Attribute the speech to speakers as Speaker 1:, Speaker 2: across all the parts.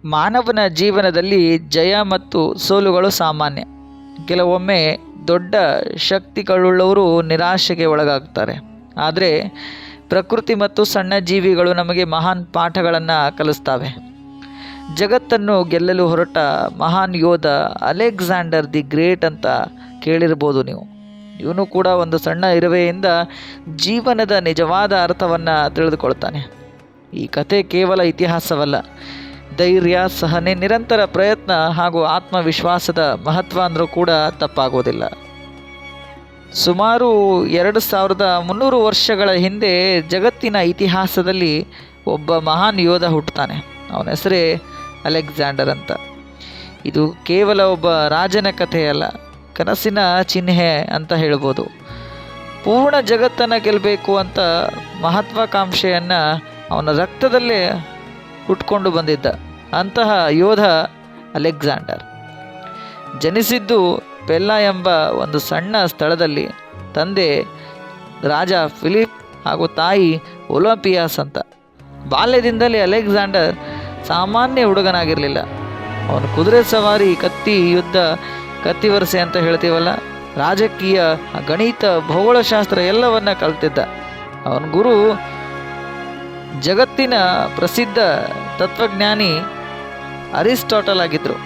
Speaker 1: ಮಾನವನ ಜೀವನದಲ್ಲಿ ಜಯ ಮತ್ತು ಸೋಲುಗಳು ಸಾಮಾನ್ಯ. ಕೆಲವೊಮ್ಮೆ ದೊಡ್ಡ ಶಕ್ತಿಗಳುಳ್ಳವರು ನಿರಾಶೆಗೆ ಒಳಗಾಗ್ತಾರೆ. ಆದರೆ ಪ್ರಕೃತಿ ಮತ್ತು ಸಣ್ಣ ಜೀವಿಗಳು ನಮಗೆ ಮಹಾನ್ ಪಾಠಗಳನ್ನು ಕಲಿಸ್ತವೆ. ಜಗತ್ತನ್ನು ಗೆಲ್ಲಲು ಹೊರಟ ಮಹಾನ್ ಯೋಧ ಅಲೆಕ್ಸಾಂಡರ್ ದಿ ಗ್ರೇಟ್ ಅಂತ ಕೇಳಿರ್ಬೋದು ನೀವು. ಇವನು ಕೂಡ ಒಂದು ಸಣ್ಣ ಇರುವೆಯಿಂದ ಜೀವನದ ನಿಜವಾದ ಅರ್ಥವನ್ನು ತಿಳಿದುಕೊಳ್ತಾನೆ. ಈ ಕತೆ ಕೇವಲ ಇತಿಹಾಸವಲ್ಲ, ಧೈರ್ಯ, ಸಹನೆ, ನಿರಂತರ ಪ್ರಯತ್ನ ಹಾಗೂ ಆತ್ಮವಿಶ್ವಾಸದ ಮಹತ್ವ ಅಂದರೂ ಕೂಡ ತಪ್ಪಾಗೋದಿಲ್ಲ. ಸುಮಾರು 2300 ವರ್ಷಗಳ ಹಿಂದೆ ಜಗತ್ತಿನ ಇತಿಹಾಸದಲ್ಲಿ ಒಬ್ಬ ಮಹಾನ್ ಯೋಧ ಹುಟ್ಟುತ್ತಾನೆ. ಅವನ ಹೆಸರೇ ಅಲೆಕ್ಸಾಂಡರ್ ಅಂತ. ಇದು ಕೇವಲ ಒಬ್ಬ ರಾಜನ ಕಥೆಯಲ್ಲ, ಕನಸಿನ ಚಿಹ್ನೆ ಅಂತ ಹೇಳ್ಬೋದು. ಪೂರ್ಣ ಜಗತ್ತನ್ನು ಗೆಲ್ಲಬೇಕು ಅಂತ ಮಹತ್ವಾಕಾಂಕ್ಷೆಯನ್ನು ಅವನ ರಕ್ತದಲ್ಲೇ ಹುಟ್ಕೊಂಡು ಬಂದಿದ್ದ ಅಂತಹ ಯೋಧ ಅಲೆಕ್ಸಾಂಡರ್. ಜನಿಸಿದ್ದು ಪೆಲ್ಲಾ ಎಂಬ ಒಂದು ಸಣ್ಣ ಸ್ಥಳದಲ್ಲಿ. ತಂದೆ ರಾಜ ಫಿಲಿಪ್ ಹಾಗೂ ತಾಯಿ ಒಲಿಂಪಿಯಾಸ್ ಅಂತ. ಬಾಲ್ಯದಿಂದಲೇ ಅಲೆಕ್ಸಾಂಡರ್ ಸಾಮಾನ್ಯ ಹುಡುಗನಾಗಿರಲಿಲ್ಲ. ಅವನು ಕುದುರೆ ಸವಾರಿ, ಕತ್ತಿ ಯುದ್ಧ, ಕತ್ತಿವರಸೆ ಅಂತ ಹೇಳ್ತೀವಲ್ಲ, ರಾಜಕೀಯ, ಗಣಿತ, ಭೌಗೋಳಶಾಸ್ತ್ರ ಎಲ್ಲವನ್ನ ಕಲ್ತಿದ್ದ. ಅವನ ಗುರು ಜಗತ್ತಿನ ಪ್ರಸಿದ್ಧ ತತ್ವಜ್ಞಾನಿ ಅರಿಸ್ಟಾಟಲ್ ಆಗಿದ್ದರು.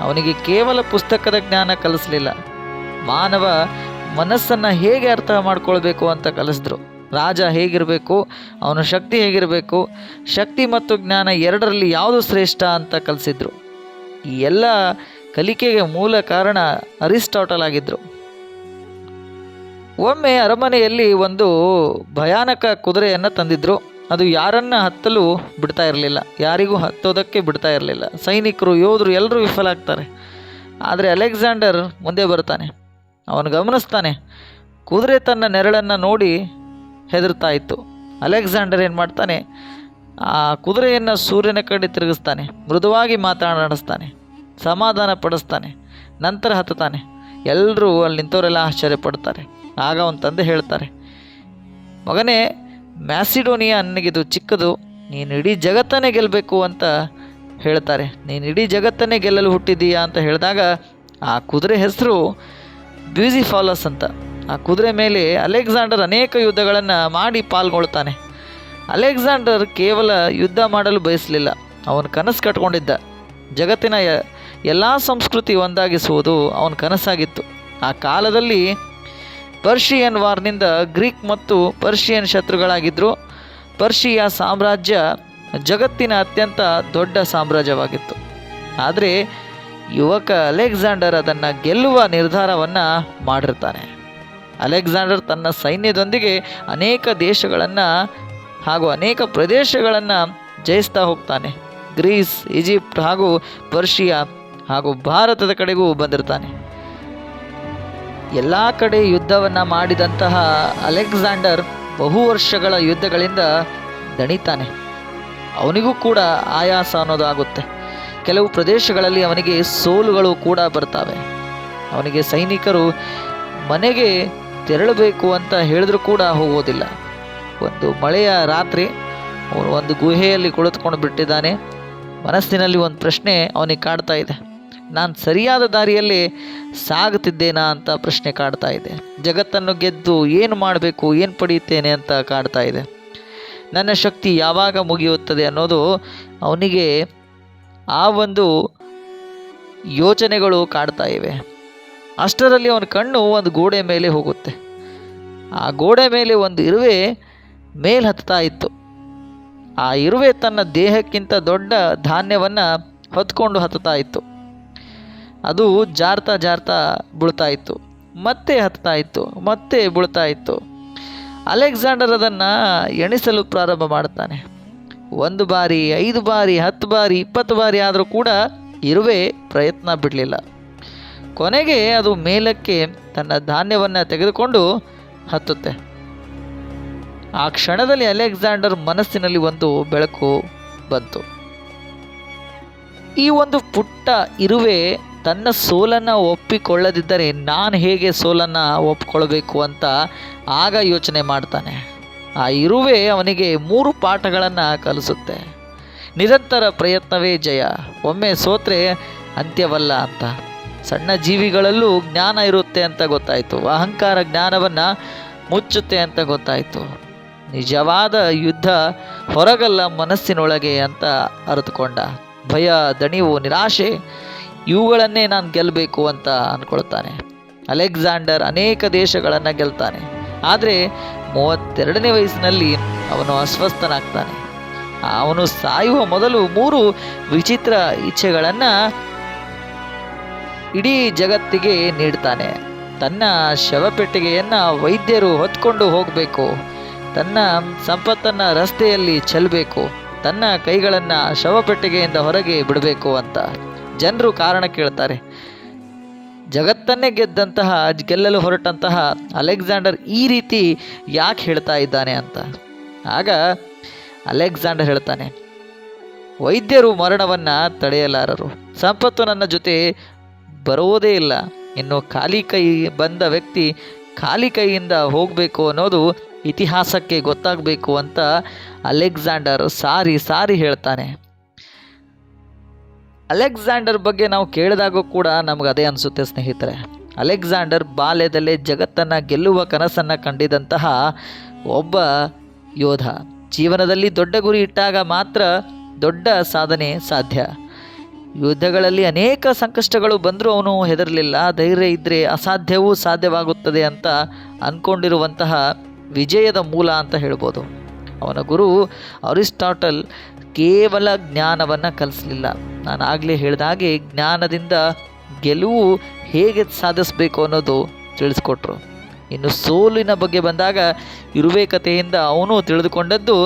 Speaker 1: ಅವನಿಗೆ ಕೇವಲ ಪುಸ್ತಕದ ಜ್ಞಾನ ಕಲಿಸಲಿಲ್ಲ, ಮಾನವ ಮನಸ್ಸನ್ನು ಹೇಗೆ ಅರ್ಥ ಮಾಡ್ಕೊಳ್ಬೇಕು ಅಂತ ಕಲಿಸಿದ್ರು. ರಾಜ ಹೇಗಿರಬೇಕು, ಅವನ ಶಕ್ತಿ ಹೇಗಿರಬೇಕು, ಶಕ್ತಿ ಮತ್ತು ಜ್ಞಾನ ಎರಡರಲ್ಲಿ ಯಾವುದು ಶ್ರೇಷ್ಠ ಅಂತ ಕಲಿಸಿದ್ರು. ಈ ಎಲ್ಲ ಕಲಿಕೆಗೆ ಮೂಲ ಕಾರಣ ಅರಿಸ್ಟಾಟಲ್ ಆಗಿದ್ದರು. ಒಮ್ಮೆ ಅರಮನೆಯಲ್ಲಿ ಒಂದು ಭಯಾನಕ ಕುದುರೆಯನ್ನು ತಂದಿದ್ದರು. ಅದು ಯಾರನ್ನು ಹತ್ತಲು ಬಿಡ್ತಾ ಇರಲಿಲ್ಲ, ಯಾರಿಗೂ ಹತ್ತೋದಕ್ಕೆ ಬಿಡ್ತಾ ಇರಲಿಲ್ಲ. ಸೈನಿಕರು, ಯೋಧರು ಎಲ್ಲರೂ ವಿಫಲ ಆಗ್ತಾರೆ. ಆದರೆ ಅಲೆಕ್ಸಾಂಡರ್ ಮುಂದೆ ಬರ್ತಾನೆ. ಅವನು ಗಮನಿಸ್ತಾನೆ, ಕುದುರೆ ತನ್ನ ನೆರಳನ್ನು ನೋಡಿ ಹೆದರ್ತಾ ಇತ್ತು. ಅಲೆಕ್ಸಾಂಡರ್ ಏನು ಮಾಡ್ತಾನೆ, ಆ ಕುದುರೆಯನ್ನು ಸೂರ್ಯನ ಕಡೆ ತಿರುಗಿಸ್ತಾನೆ, ಮೃದುವಾಗಿ ಮಾತನಾಡಿಸ್ತಾನೆ, ಸಮಾಧಾನ ಪಡಿಸ್ತಾನೆ, ನಂತರ ಹತ್ತುತ್ತಾನೆ. ಎಲ್ಲರೂ ಅಲ್ಲಿ ನಿಂತವರೆಲ್ಲ ಆಶ್ಚರ್ಯಪಡ್ತಾರೆ. ಆಗ ಅವನ ತಂದೆ ಹೇಳ್ತಾರೆ, ಮಗನೇ, ಮ್ಯಾಸಿಡೋನಿಯಾ ನನಗಿದು ಚಿಕ್ಕದು, ನೀನು ಇಡೀ ಜಗತ್ತನ್ನೇ ಗೆಲ್ಲಬೇಕು ಅಂತ ಹೇಳ್ತಾರೆ. ನೀನು ಇಡೀ ಜಗತ್ತನ್ನೇ ಗೆಲ್ಲಲು ಹುಟ್ಟಿದ್ದೀಯಾ ಅಂತ ಹೇಳಿದಾಗ ಆ ಕುದುರೆ ಹೆಸರು ಬ್ಯೂಸಿಫಾಲಸ್ ಅಂತ. ಆ ಕುದುರೆ ಮೇಲೆ ಅಲೆಕ್ಸಾಂಡರ್ ಅನೇಕ ಯುದ್ಧಗಳನ್ನು ಮಾಡಿ ಪಾಲ್ಗೊಳ್ತಾನೆ. ಅಲೆಕ್ಸಾಂಡರ್ ಕೇವಲ ಯುದ್ಧ ಮಾಡಲು ಬಯಸಲಿಲ್ಲ, ಅವನ ಕನಸು ಕಟ್ಕೊಂಡಿದ್ದ. ಜಗತ್ತಿನ ಎಲ್ಲ ಸಂಸ್ಕೃತಿ ಒಂದಾಗಿಸುವುದು ಅವನ ಕನಸಾಗಿತ್ತು. ಆ ಕಾಲದಲ್ಲಿ ಪರ್ಷಿಯನ್ ವಾರ್ನಿಂದ ಗ್ರೀಕ್ ಮತ್ತು ಪರ್ಷಿಯನ್ ಶತ್ರುಗಳಾಗಿದ್ದರು. ಪರ್ಷಿಯಾ ಸಾಮ್ರಾಜ್ಯ ಜಗತ್ತಿನ ಅತ್ಯಂತ ದೊಡ್ಡ ಸಾಮ್ರಾಜ್ಯವಾಗಿತ್ತು. ಆದರೆ ಯುವಕ ಅಲೆಕ್ಸಾಂಡರ್ ಅದನ್ನು ಗೆಲ್ಲುವ ನಿರ್ಧಾರವನ್ನು ಮಾಡಿರ್ತಾನೆ. ಅಲೆಕ್ಸಾಂಡರ್ ತನ್ನ ಸೈನ್ಯದೊಂದಿಗೆ ಅನೇಕ ದೇಶಗಳನ್ನು ಹಾಗೂ ಅನೇಕ ಪ್ರದೇಶಗಳನ್ನು ಜಯಿಸ್ತಾ ಹೋಗ್ತಾನೆ. ಗ್ರೀಸ್, ಈಜಿಪ್ಟ್ ಹಾಗೂ ಪರ್ಷಿಯಾ ಹಾಗೂ ಭಾರತದ ಕಡೆಗೂ ಬಂದಿರ್ತಾನೆ. ಎಲ್ಲ ಕಡೆ ಯುದ್ಧವನ್ನು ಮಾಡಿದಂತಹ ಅಲೆಕ್ಸಾಂಡರ್ ಬಹು ವರ್ಷಗಳ ಯುದ್ಧಗಳಿಂದ ದಣಿತಾನೆ. ಅವನಿಗೂ ಕೂಡ ಆಯಾಸ ಅನ್ನೋದು ಆಗುತ್ತೆ. ಕೆಲವು ಪ್ರದೇಶಗಳಲ್ಲಿ ಅವನಿಗೆ ಸೋಲುಗಳು ಕೂಡ ಬರ್ತವೆ. ಅವನಿಗೆ ಸೈನಿಕರು ಮನೆಗೆ ತೆರಳಬೇಕು ಅಂತ ಹೇಳಿದ್ರೂ ಕೂಡ ಹೋಗೋದಿಲ್ಲ. ಒಂದು ಮಳೆಯ ರಾತ್ರಿ ಅವನು ಒಂದು ಗುಹೆಯಲ್ಲಿ ಕುಳಿತುಕೊಂಡು ಬಿಟ್ಟಿದ್ದಾನೆ. ಮನಸ್ಸಿನಲ್ಲಿ ಒಂದು ಪ್ರಶ್ನೆ ಅವನಿಗೆ ಕಾಡ್ತಾ ಇದೆ, ನಾನು ಸರಿಯಾದ ದಾರಿಯಲ್ಲಿ ಸಾಗುತ್ತಿದ್ದೇನಾ ಅಂತ ಪ್ರಶ್ನೆ ಕಾಡ್ತಾ ಇದೆ. ಜಗತ್ತನ್ನು ಗೆದ್ದು ಏನು ಮಾಡಬೇಕು, ಏನು ಪಡೆಯುತ್ತೇನೆ ಅಂತ ಕಾಡ್ತಾ ಇದೆ. ನನ್ನ ಶಕ್ತಿ ಯಾವಾಗ ಮುಗಿಯುತ್ತದೆ ಅನ್ನೋದು ಅವನಿಗೆ ಆ ಒಂದು ಯೋಚನೆಗಳು ಕಾಡ್ತಾ ಇವೆ. ಅಷ್ಟರಲ್ಲಿ ಅವನ ಕಣ್ಣು ಒಂದು ಗೋಡೆ ಮೇಲೆ ಹೋಗುತ್ತೆ. ಆ ಗೋಡೆ ಮೇಲೆ ಒಂದು ಇರುವೆ ಮೇಲೆ ಹತ್ತಾ ಇತ್ತು. ಆ ಇರುವೆ ತನ್ನ ದೇಹಕ್ಕಿಂತ ದೊಡ್ಡ ಧಾನ್ಯವನ್ನು ಹೊತ್ಕೊಂಡು ಹತ್ತಾ ಇತ್ತು. ಅದು ಜಾರ್ತಾ ಜಾರ್ತಾ ಬೀಳ್ತಾ ಇತ್ತು, ಮತ್ತೆ ಹತ್ತಾ ಇತ್ತು, ಮತ್ತೆ ಬೀಳ್ತಾ ಇತ್ತು. ಅಲೆಕ್ಸಾಂಡರ್ ಅದನ್ನು ಎಣಿಸಲು ಪ್ರಾರಂಭ ಮಾಡ್ತಾನೆ. 1 ಬಾರಿ, 5 ಬಾರಿ, 10 ಬಾರಿ, 20 ಬಾರಿ ಆದರೂ ಕೂಡ ಇರುವೆ ಪ್ರಯತ್ನ ಬಿಡಲಿಲ್ಲ. ಕೊನೆಗೆ ಅದು ಮೇಲಕ್ಕೆ ತನ್ನ ಧಾನ್ಯವನ್ನು ತೆಗೆದುಕೊಂಡು ಹತ್ತುತ್ತೆ. ಆ ಕ್ಷಣದಲ್ಲಿ ಅಲೆಕ್ಸಾಂಡರ್ ಮನಸ್ಸಿನಲ್ಲಿ ಒಂದು ಬೆಳಕು ಬಂತು. ಈ ಒಂದು ಪುಟ್ಟ ಇರುವೆ ತನ್ನ ಸೋಲನ್ನು ಒಪ್ಪಿಕೊಳ್ಳದಿದ್ದರೆ ನಾನು ಹೇಗೆ ಸೋಲನ್ನು ಒಪ್ಪಿಕೊಳ್ಬೇಕು ಅಂತ ಆಗ ಯೋಚನೆ ಮಾಡ್ತಾನೆ. ಆ ಇರುವೆ ಅವನಿಗೆ 3 ಪಾಠಗಳನ್ನು ಕಲಿಸುತ್ತೆ. ನಿರಂತರ ಪ್ರಯತ್ನವೇ ಜಯ. ಒಮ್ಮೆ ಸೋತ್ರೆ ಅಂತ್ಯವಲ್ಲ ಅಂತ. ಸಣ್ಣ ಜೀವಿಗಳಲ್ಲೂ ಜ್ಞಾನ ಇರುತ್ತೆ ಅಂತ ಗೊತ್ತಾಯಿತು. ಅಹಂಕಾರ ಜ್ಞಾನವನ್ನು ಮುಚ್ಚುತ್ತೆ ಅಂತ ಗೊತ್ತಾಯಿತು. ನಿಜವಾದ ಯುದ್ಧ ಹೊರಗಲ್ಲ, ಮನಸ್ಸಿನೊಳಗೆ ಅಂತ ಅರಿತುಕೊಂಡ. ಭಯ, ದಣಿವು, ನಿರಾಶೆ ಇವುಗಳನ್ನೇ ನಾನು ಗೆಲ್ಲಬೇಕು ಅಂತ ಅಂದ್ಕೊಳ್ತಾನೆ. ಅಲೆಕ್ಸಾಂಡರ್ ಅನೇಕ ದೇಶಗಳನ್ನು ಗೆಲ್ತಾನೆ. ಆದರೆ 32ನೇ ವಯಸ್ಸಿನಲ್ಲಿ ಅವನು ಅಸ್ವಸ್ಥನಾಗ್ತಾನೆ. ಅವನು ಸಾಯುವ ಮೊದಲು 3 ವಿಚಿತ್ರ ಇಚ್ಛೆಗಳನ್ನು ಇಡೀ ಜಗತ್ತಿಗೆ ನೀಡ್ತಾನೆ. ತನ್ನ ಶವಪೆಟ್ಟಿಗೆಯನ್ನು ವೈದ್ಯರು ಹೊತ್ಕೊಂಡು ಹೋಗಬೇಕು, ತನ್ನ ಸಂಪತ್ತನ್ನು ರಸ್ತೆಯಲ್ಲಿ ಚೆಲ್ಲಬೇಕು, ತನ್ನ ಕೈಗಳನ್ನು ಶವಪೆಟ್ಟಿಗೆಯಿಂದ ಹೊರಗೆ ಬಿಡಬೇಕು ಅಂತ. ಜನರು ಕಾರಣ ಕೇಳ್ತಾರೆ. ಜಗತ್ತನ್ನೇ ಗೆಲ್ಲಲು ಹೊರಟಂತಹ ಅಲೆಕ್ಸಾಂಡರ್ ಈ ರೀತಿ ಯಾಕೆ ಹೇಳ್ತಾ ಇದ್ದಾನೆ ಅಂತ. ಆಗ ಅಲೆಕ್ಸಾಂಡರ್ ಹೇಳ್ತಾನೆ, ವೈದ್ಯರು ಮರಣವನ್ನು ತಡೆಯಲಾರರು, ಸಂಪತ್ತು ನನ್ನ ಜೊತೆ ಬರುವುದೇ ಇಲ್ಲ. ಇನ್ನು ಖಾಲಿ ಕೈ ಬಂದ ವ್ಯಕ್ತಿ ಖಾಲಿ ಕೈಯಿಂದ ಹೋಗಬೇಕು ಅನ್ನೋದು ಇತಿಹಾಸಕ್ಕೆ ಗೊತ್ತಾಗಬೇಕು ಅಂತ ಅಲೆಕ್ಸಾಂಡರ್ ಸಾರಿ ಹೇಳ್ತಾನೆ. ಅಲೆಕ್ಸಾಂಡರ್ ಬಗ್ಗೆ ನಾವು ಕೇಳಿದಾಗ ಕೂಡ ನಮಗೆ ಅದೇ ಅನಿಸುತ್ತೆ ಸ್ನೇಹಿತರೆ. ಅಲೆಕ್ಸಾಂಡರ್ ಬಾಲ್ಯದಲ್ಲೇ ಜಗತ್ತನ್ನು ಗೆಲ್ಲುವ ಕನಸನ್ನು ಕಂಡಿದ್ದಂತಹ ಒಬ್ಬ ಯೋಧ. ಜೀವನದಲ್ಲಿ ದೊಡ್ಡ ಗುರಿ ಇಟ್ಟಾಗ ಮಾತ್ರ ದೊಡ್ಡ ಸಾಧನೆ ಸಾಧ್ಯ. ಯುದ್ಧಗಳಲ್ಲಿ ಅನೇಕ ಸಂಕಷ್ಟಗಳು ಬಂದರೂ ಅವನು ಹೆದರಲಿಲ್ಲ. ಧೈರ್ಯ ಇದ್ದರೆ ಅಸಾಧ್ಯವೂ ಸಾಧ್ಯವಾಗುತ್ತದೆ ಅಂತ ಅಂದ್ಕೊಂಡಿರುವಂತಹ ವಿಜಯದ ಮೂಲ ಅಂತ ಹೇಳ್ಬೋದು. ಅವನ ಗುರು ಅರಿಸ್ಟಾಟಲ್ ಕೇವಲ ಜ್ಞಾನವನ್ನು ಕಲಿಸಲಿಲ್ಲ, ನಾನು ಆಗಲೇ ಹೇಳಿದ ಹಾಗೆ ಜ್ಞಾನದಿಂದ ಗೆಲುವು ಹೇಗೆ ಸಾಧಿಸಬೇಕು ಅನ್ನೋದು ತಿಳಿಸ್ಕೊಟ್ರು. ಇನ್ನು ಸೋಲಿನ ಬಗ್ಗೆ ಬಂದಾಗ ಇರುವೆ ಕಥೆಯಿಂದ ಅವನು ತಿಳಿದುಕೊಂಡದ್ದು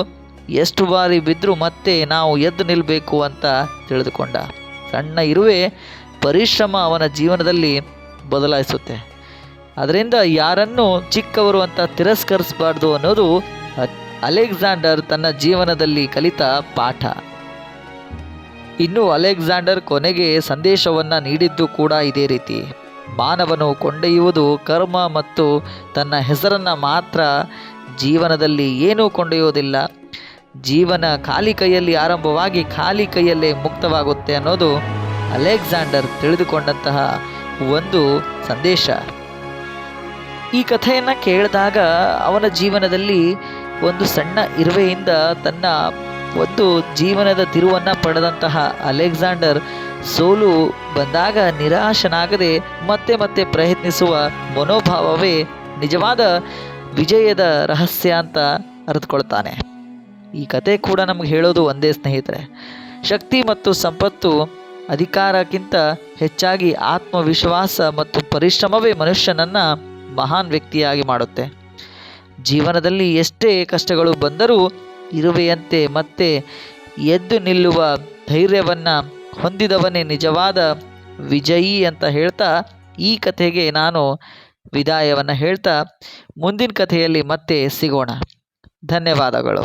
Speaker 1: ಎಷ್ಟು ಬಾರಿ ಬಿದ್ದರೂ ಮತ್ತೆ ನಾವು ಎದ್ದು ನಿಲ್ಲಬೇಕು ಅಂತ ತಿಳಿದುಕೊಂಡ. ಸಣ್ಣ ಇರುವೆ ಪರಿಶ್ರಮ ಅವನ ಜೀವನದಲ್ಲಿ ಬದಲಾಯಿಸುತ್ತೆ. ಅದರಿಂದ ಯಾರನ್ನು ಚಿಕ್ಕವರು ಅಂತ ತಿರಸ್ಕರಿಸಬಾರ್ದು ಅನ್ನೋದು ಅಲೆಕ್ಸಾಂಡರ್ ತನ್ನ ಜೀವನದಲ್ಲಿ ಕಲಿತ ಪಾಠ. ಇನ್ನು ಅಲೆಕ್ಸಾಂಡರ್ ಕೊನೆಗೆ ಸಂದೇಶವನ್ನು ನೀಡಿದ್ದು ಕೂಡ ಇದೇ ರೀತಿ. ಮಾನವನು ಕೊಂಡೊಯ್ಯುವುದು ಕರ್ಮ ಮತ್ತು ತನ್ನ ಹೆಸರನ್ನು ಮಾತ್ರ. ಜೀವನದಲ್ಲಿ ಏನೂ ಕೊಂಡೊಯ್ಯೋದಿಲ್ಲ. ಜೀವನ ಖಾಲಿ ಕೈಯಲ್ಲಿ ಆರಂಭವಾಗಿ ಖಾಲಿ ಕೈಯಲ್ಲೇ ಮುಕ್ತವಾಗುತ್ತೆ ಅನ್ನೋದು ಅಲೆಕ್ಸಾಂಡರ್ ತಿಳಿದುಕೊಂಡಂತಹ ಒಂದು ಸಂದೇಶ. ಈ ಕಥೆಯನ್ನು ಕೇಳಿದಾಗ ಅವನ ಜೀವನದಲ್ಲಿ ಒಂದು ಸಣ್ಣ ಇರುವೆಯಿಂದ ತನ್ನ ಒಂದು ಜೀವನದ ತಿರುವನ್ನು ಪಡೆದಂತಹ ಅಲೆಕ್ಸಾಂಡರ್ ಸೋಲು ಬಂದಾಗ ನಿರಾಶನಾಗದೆ ಮತ್ತೆ ಪ್ರಯತ್ನಿಸುವ ಮನೋಭಾವವೇ ನಿಜವಾದ ವಿಜಯದ ರಹಸ್ಯ ಅಂತ ಅರಿತುಕೊಳ್ತಾನೆ. ಈ ಕತೆ ಕೂಡ ನಮಗೆ ಹೇಳೋದು ಒಂದೇ ಸ್ನೇಹಿತರೆ, ಶಕ್ತಿ ಮತ್ತು ಸಂಪತ್ತು ಅಧಿಕಾರಕ್ಕಿಂತ ಹೆಚ್ಚಾಗಿ ಆತ್ಮವಿಶ್ವಾಸ ಮತ್ತು ಪರಿಶ್ರಮವೇ ಮನುಷ್ಯನನ್ನು ಮಹಾನ್ ವ್ಯಕ್ತಿಯಾಗಿ ಮಾಡುತ್ತೆ. ಜೀವನದಲ್ಲಿ ಎಷ್ಟೇ ಕಷ್ಟಗಳು ಬಂದರೂ ಇರುವೆಯಂತೆ ಮತ್ತೆ ಎದ್ದು ನಿಲ್ಲುವ ಧೈರ್ಯವನ್ನು ಹೊಂದಿದವನೇ ನಿಜವಾದ ವಿಜಯಿ ಅಂತ ಹೇಳ್ತಾ ಈ ಕಥೆಗೆ ನಾನು ವಿದಾಯವನ್ನು ಹೇಳ್ತಾ ಮುಂದಿನ ಕಥೆಯಲ್ಲಿ ಮತ್ತೆ ಸಿಗೋಣ. ಧನ್ಯವಾದಗಳು.